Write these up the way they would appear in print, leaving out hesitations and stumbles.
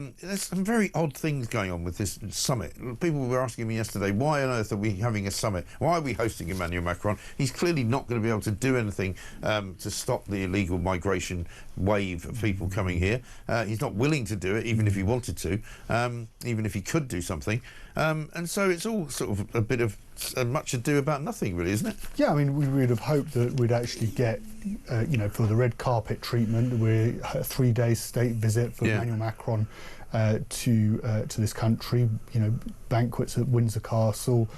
There's some very odd things going on with this summit. People were asking me yesterday, why on earth are we having a summit? Why are we hosting Emmanuel Macron? He's clearly not going to be able to do anything to stop the illegal migration wave of people coming here. He's not willing to do it, even if he wanted to, even if he could do something. And so it's all sort of a bit of much ado about nothing, really, isn't it? Yeah, I mean, we would have hoped that we'd actually get, for the red carpet treatment, we're a 3-day state visit for Emmanuel Macron to this country. Banquets at Windsor Castle,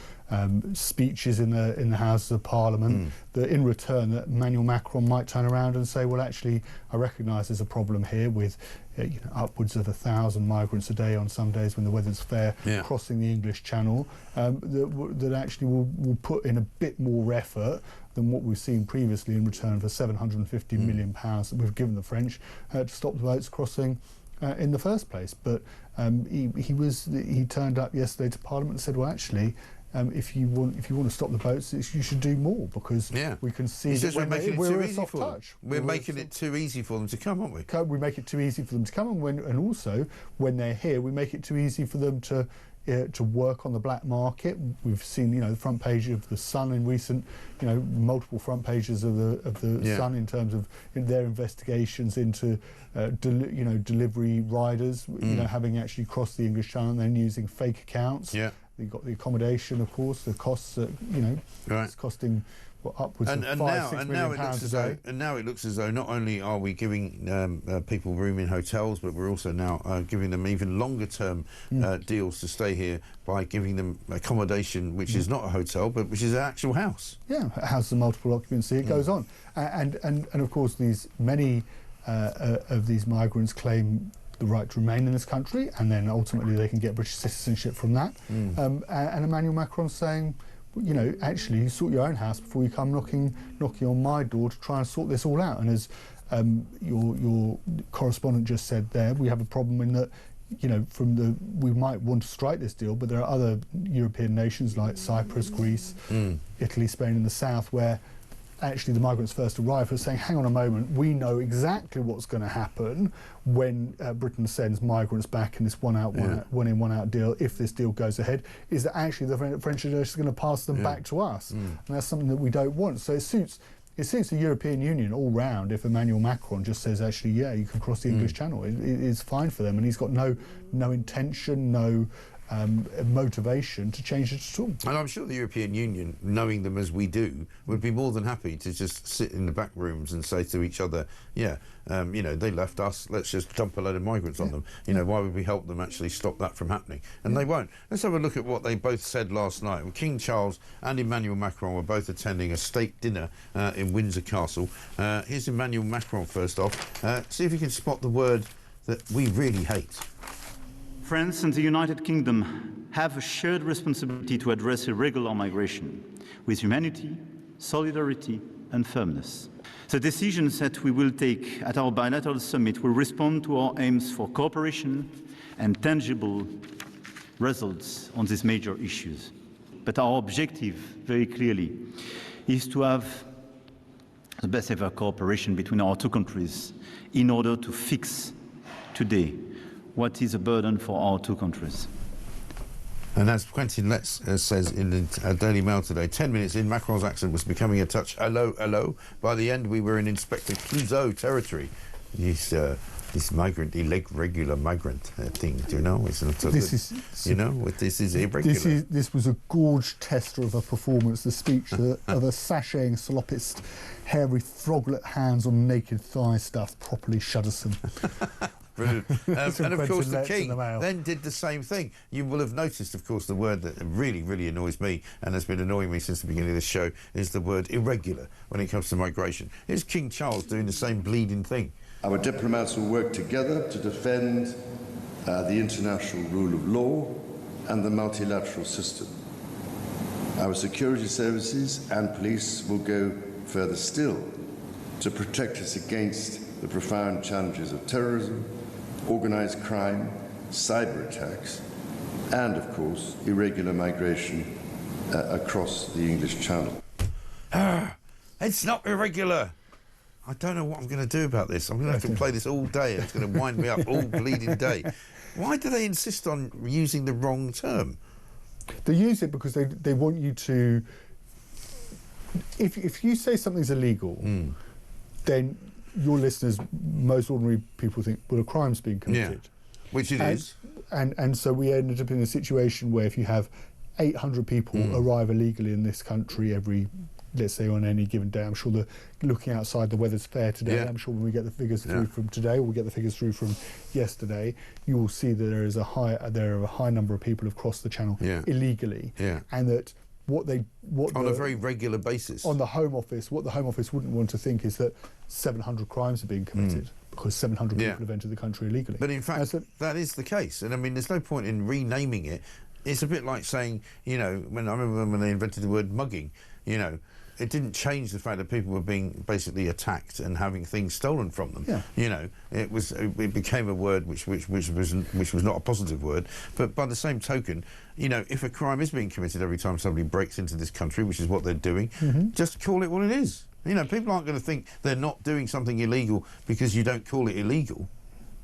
speeches in the Houses of Parliament. That in return, that Emmanuel Macron might turn around and say, well, actually, I recognise there's a problem here with upwards of 1,000 migrants a day on some days when the weather's fair crossing the English Channel. That actually will put in a bit more effort than what we've seen previously in return for £750 million that we've given the French to stop the boats crossing in the first place. But he turned up yesterday to Parliament and said, well, actually, if you want to stop the boats, you should do more, because we can see that we're a soft touch. We're making it too easy for them to come, aren't we? We make it too easy for them to come, and also when they're here, we make it too easy for them to work on the black market. We've seen, the front page of the Sun in recent, multiple front pages of the Sun in terms of their investigations into, delivery riders, having actually crossed the English Channel and then using fake accounts. You've got the accommodation, of course, the costs that, it's costing upwards of £5-6 million a day. And now it looks as though not only are we giving people room in hotels, but we're also now giving them even longer-term deals to stay here by giving them accommodation, which is not a hotel, but which is an actual house. Yeah, a house of multiple occupancy. It goes on, and of course, many of these migrants claim the right to remain in this country, and then ultimately they can get British citizenship from that. And Emmanuel Macron's saying, actually, sort your own house before you come knocking on my door to try and sort this all out. And as your correspondent just said there, we have a problem in that, we might want to strike this deal, but there are other European nations like Cyprus, Greece, Italy, Spain in the south, where actually the migrants first arrive, are saying, hang on a moment, we know exactly what's going to happen when Britain sends migrants back in this one in, one out deal, if this deal goes ahead, is that actually the French are just going to pass them back to us. And that's something that we don't want. So it suits the European Union all round if Emmanuel Macron just says, actually, you can cross the English Channel. It's fine for them, and he's got no intention, no motivation to change it at all. And I'm sure the European Union, knowing them as we do, would be more than happy to just sit in the back rooms and say to each other, they left us, let's just dump a load of migrants on them. Why would we help them actually stop that from happening? And they won't. Let's have a look at what they both said last night. King Charles and Emmanuel Macron were both attending a state dinner in Windsor Castle. Here's Emmanuel Macron first off. See if you can spot the word that we really hate. France and the United Kingdom have a shared responsibility to address irregular migration with humanity, solidarity and firmness. The decisions that we will take at our bilateral summit will respond to our aims for cooperation and tangible results on these major issues. But our objective, very clearly, is to have the best ever cooperation between our two countries in order to fix today what is a burden for our two countries. And as Quentin Letts says in the Daily Mail today, 10 minutes in, Macron's accent was becoming a touch hello. By the end, we were in Inspector Clouseau territory. This irregular migrant thing, do you know? It's not so this good. This is irregular. This was a gorge tester of a performance, the speech of a sashaying sloppist, hairy froglet hands on naked thigh stuff, properly shuddersome. Brilliant. And of course the King then did the same thing. You will have noticed, of course, the word that really, really annoys me and has been annoying me since the beginning of this show is the word irregular when it comes to migration. Here's King Charles doing the same bleeding thing. Our diplomats will work together to defend the international rule of law and the multilateral system. Our security services and police will go further still to protect us against the profound challenges of terrorism, organised crime, cyber attacks, and, of course, irregular migration across the English Channel. It's not irregular. I don't know what I'm going to do about this. I'm going to have to play this all day. It's going to wind me up all bleeding day. Why do they insist on using the wrong term? They use it because they want you to... If you say something's illegal, then your listeners, most ordinary people, think, well, a crime's been committed. Yeah, which it is. And so we ended up in a situation where if you have 800 people arrive illegally in this country every, let's say, on any given day, I'm sure looking outside, the weather's fair today. I'm sure when we get the figures through from today, or we get the figures through from yesterday, you will see that there are a high number of people who've crossed the channel illegally, and that on a very regular basis. On the Home Office, what the Home Office wouldn't want to think is that 700 crimes are being committed because 700 people have entered the country illegally. But in fact, that is the case. And I mean, there's no point in renaming it. It's a bit like saying, you know, I remember when they invented the word mugging, you know, it didn't change the fact that people were being basically attacked and having things stolen from them. You know, it became a word which was not a positive word. But by the same token, you know, if a crime is being committed every time somebody breaks into this country, which is what they're doing, just call it what it is. You know, people aren't going to think they're not doing something illegal because you don't call it illegal.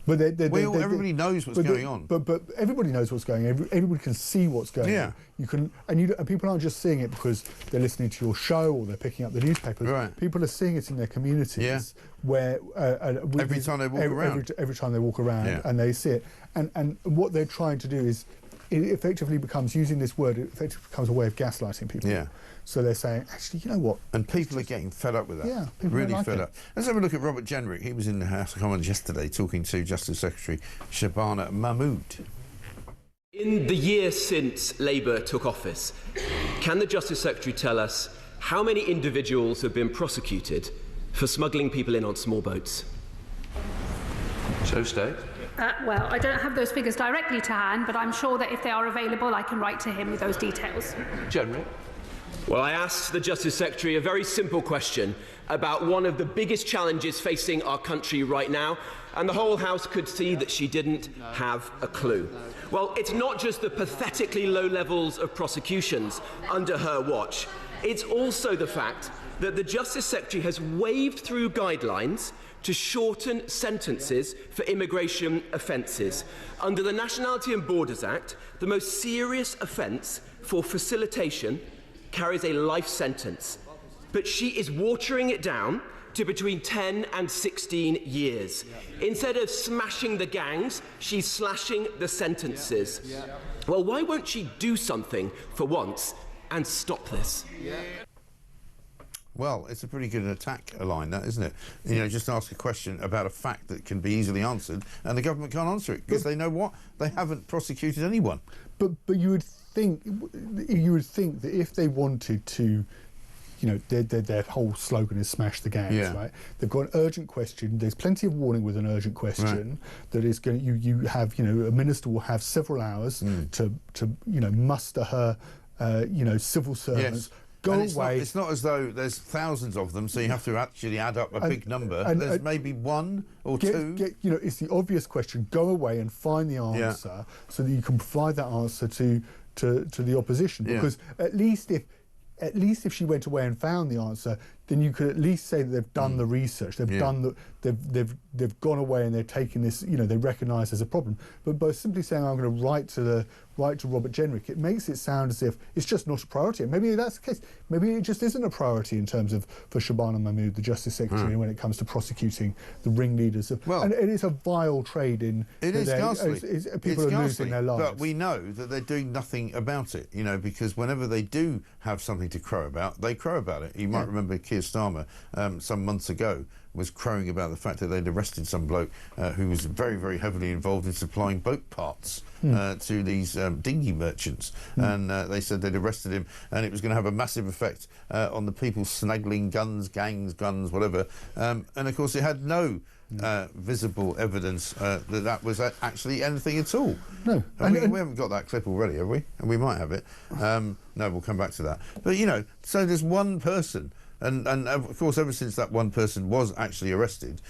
But everybody knows what's going on. But everybody knows what's going on. Everybody can see what's going on. You can, and people aren't just seeing it because they're listening to your show or they're picking up the newspapers. People are seeing it in their communities where every time they walk around. Every time they walk around, and they see it. And what they're trying to do is, it effectively becomes, using this word, it effectively becomes a way of gaslighting people. So they're saying, actually, you know what? And people are getting fed up with that. Yeah, people really like fed up. Let's have a look at Robert Jenrick. He was in the House of Commons yesterday talking to Justice Secretary Shabana Mahmood. In the year since Labour took office, can the Justice Secretary tell us how many individuals have been prosecuted for smuggling people in on small boats? So state. Well, I don't have those figures directly to hand, but I'm sure that if they are available, I can write to him with those details. General. Well, I asked the Justice Secretary a very simple question about one of the biggest challenges facing our country right now, and the whole House could see that she didn't have a clue. Well, it's not just the pathetically low levels of prosecutions under her watch. It's also the fact that the Justice Secretary has waved through guidelines to shorten sentences for immigration offences. Under the Nationality and Borders Act, the most serious offence for facilitation carries a life sentence, but she is watering it down to between 10 and 16 years. Instead of smashing the gangs, she's slashing the sentences. Well, why won't she do something for once and stop this? Well, it's a pretty good attack line, that, isn't it? You know, just ask a question about a fact that can be easily answered, and the government can't answer it because they know what? They haven't prosecuted anyone. But you would think that if they wanted to, you know, their whole slogan is "smash the gangs," right? They've got an urgent question. There's plenty of warning with an urgent question that is going. You have, you know, a minister will have several hours to you know, muster her, you know, civil servants. Go away. It's not as though there's thousands of them, so you have to actually add up a big number. There's maybe one or two. You know, it's the obvious question. Go away and find the answer so that you can provide that answer to the opposition. Because at least if she went away and found the answer, then you could at least say that they've done the research. They've done the. They've gone away and they're taking this. You know, they recognise there's a problem. But by simply saying I'm going to write to Robert Jenrick, it makes it sound as if it's just not a priority. And maybe that's the case. Maybe it just isn't a priority in terms of for Shabana Mahmood, the Justice Secretary, when it comes to prosecuting the ringleaders of. Well, and it is a vile trade in. It is ghastly. People are losing their lives. But we know that they're doing nothing about it. You know, because whenever they do have something to crow about, they crow about it. You might remember Keir Starmer some months ago was crowing about the fact that they'd arrested some bloke who was very, very heavily involved in supplying boat parts to these dinghy merchants. And they said they'd arrested him and it was going to have a massive effect on the people smuggling guns, gangs, guns, whatever. And of course it had no visible evidence that was actually anything at all. No. We haven't got that clip already, have we? And we might have it. No, we'll come back to that. But, you know, so there's one person. And of course, ever since that one person was actually arrested,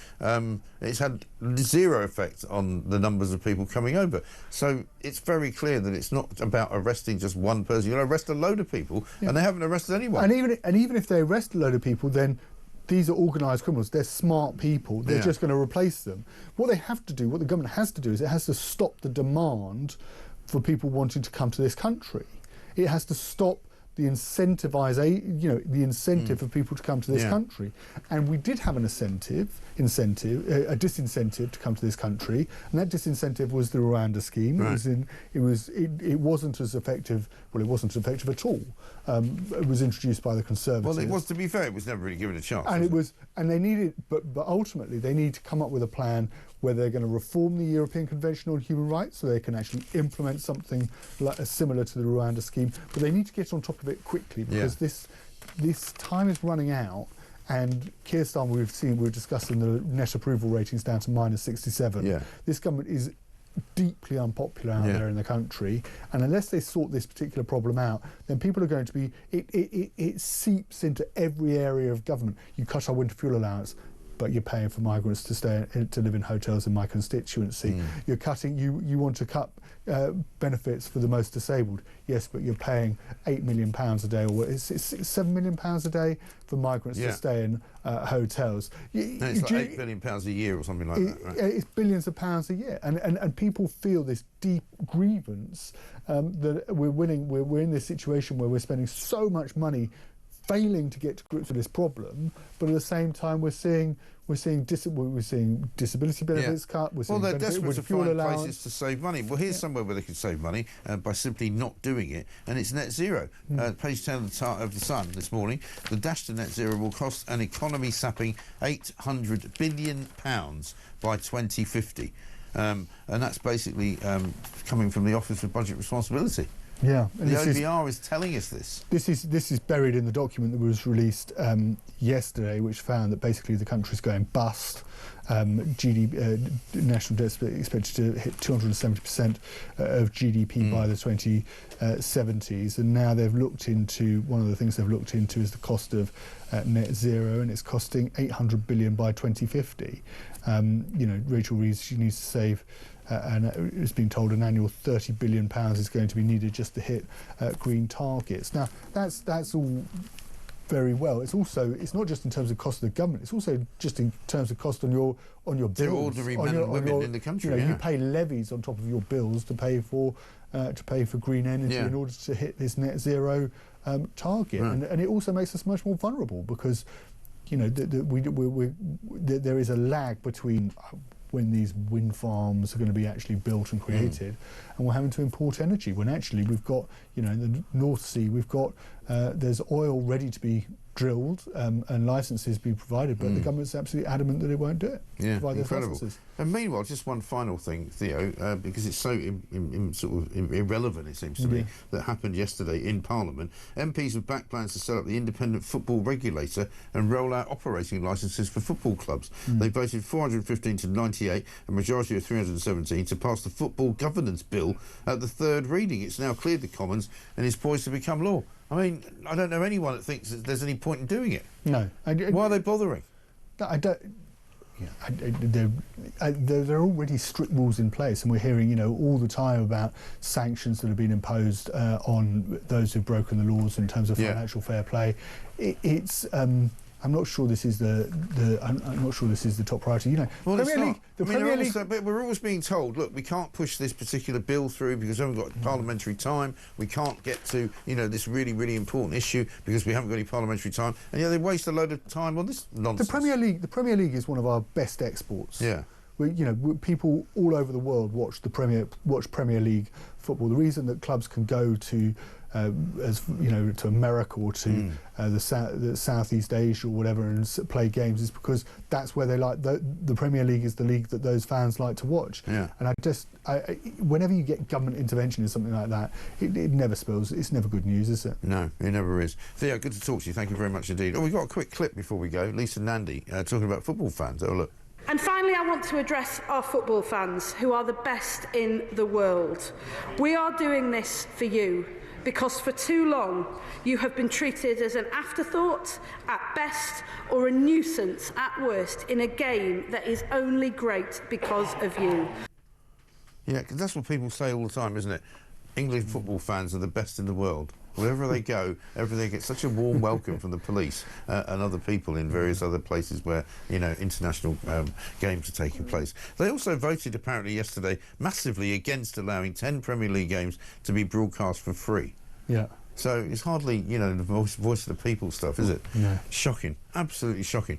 it's had zero effect on the numbers of people coming over. So it's very clear that it's not about arresting just one person. You'll arrest a load of people, and they haven't arrested anyone. And even if they arrest a load of people, then these are organised criminals. They're smart people. They're just going to replace them. What they have to do, what the government has to do, is it has to stop the demand for people wanting to come to this country. It has to stop the the incentive for people to come to this country. And we did have an a disincentive to come to this country, and that disincentive was the Rwanda scheme. Right. It wasn't as effective. Well, it wasn't effective at all. It was introduced by the Conservatives. Well, it was, to be fair, it was never really given a chance. And and they needed, but ultimately they need to come up with a plan where they're going to reform the European Convention on Human Rights so they can actually implement something similar to the Rwanda scheme. But they need to get on top of it quickly, because this time is running out. And Keir Starmer, we're discussing the net approval ratings down to -67. Yeah. This government is deeply unpopular out there in the country, and unless they sort this particular problem out, then people are going to be. It seeps into every area of government. You cut our winter fuel allowance, but you're paying for migrants to live in hotels in my constituency. You're cutting. You want to cut benefits for the most disabled. Yes, but you're paying £8 million a day, or it's £7 million a day for migrants to stay in hotels. It's like £8 billion a year or something like that. Right? It's billions of pounds a year, and people feel this deep grievance that we're in this situation where we're spending so much money failing to get to grips with this problem, but at the same time we're seeing disability benefits cut. They're desperate to find places to save money. Well, here's somewhere where they could save money by simply not doing it, and it's net zero. Page 10 of the Sun this morning: the dash to net zero will cost an economy-sapping £800 billion by 2050, and that's basically coming from the Office of Budget Responsibility. Yeah, and the OBR is telling us this. This is buried in the document that was released yesterday, which found that basically the country's going bust. National debt is expected to hit 270% of GDP by the 2070s, and now they've looked into, one of the things they've looked into is the cost of net zero, and it's costing £800 billion by 2050. Rachel Reeves, she needs to save. And it's been told an annual £30 billion is going to be needed just to hit green targets. Now, that's all very well. It's not just in terms of cost of the government. It's also just in terms of cost on your bills. The ordinary men and women in the country. You pay levies on top of your bills to pay for green energy in order to hit this net zero target, and it also makes us much more vulnerable because there is a lag between when these wind farms are going to be actually built and created, and we're having to import energy when actually we've got, in the North Sea, we've got there's oil ready to be drilled and licences be provided, but the government's absolutely adamant that it won't do it. Yeah, incredible. And meanwhile, just one final thing, Theo, because it's so sort of irrelevant, it seems to me, that happened yesterday in Parliament. MPs have backed plans to set up the independent football regulator and roll out operating licences for football clubs. They voted 415 to 98, a majority of 317, to pass the Football Governance Bill at the third reading. It's now cleared the Commons and is poised to become law. I mean, I don't know anyone that thinks that there's any point in doing it. No. Why are they bothering? I don't. There are already strict rules in place, and we're hearing, all the time about sanctions that have been imposed on those who've broken the laws in terms of financial fair play. I'm not sure this is the top priority. Well, but we're always being told, look, we can't push this particular bill through because we haven't got parliamentary time. We can't get to this really, really important issue because we haven't got any parliamentary time. And they waste a load of time on this nonsense. The Premier League is one of our best exports. Yeah. People all over the world watch Premier League football. The reason that clubs can go to to America or to the Southeast Asia or whatever and play games is because that's where they like the Premier League is the league that those fans like to watch. Yeah. And whenever you get government intervention in something like that, it never spills. It's never good news, is it? No, it never is. Theo, good to talk to you. Thank you very much indeed. We've got a quick clip before we go. Lisa Nandy talking about football fans. Oh, look. And finally, I want to address our football fans, who are the best in the world. We are doing this for you, because for too long you have been treated as an afterthought at best or a nuisance at worst in a game that is only great because of you. Yeah, because that's what people say all the time, isn't it? English football fans are the best in the world. Wherever they go, they get such a warm welcome from the police and other people in various other places where, you know, international games are taking place. They also voted, apparently, yesterday massively against allowing 10 Premier League games to be broadcast for free. Yeah. So it's hardly, you know, the voice of the people stuff, is it? No. Shocking. Absolutely shocking.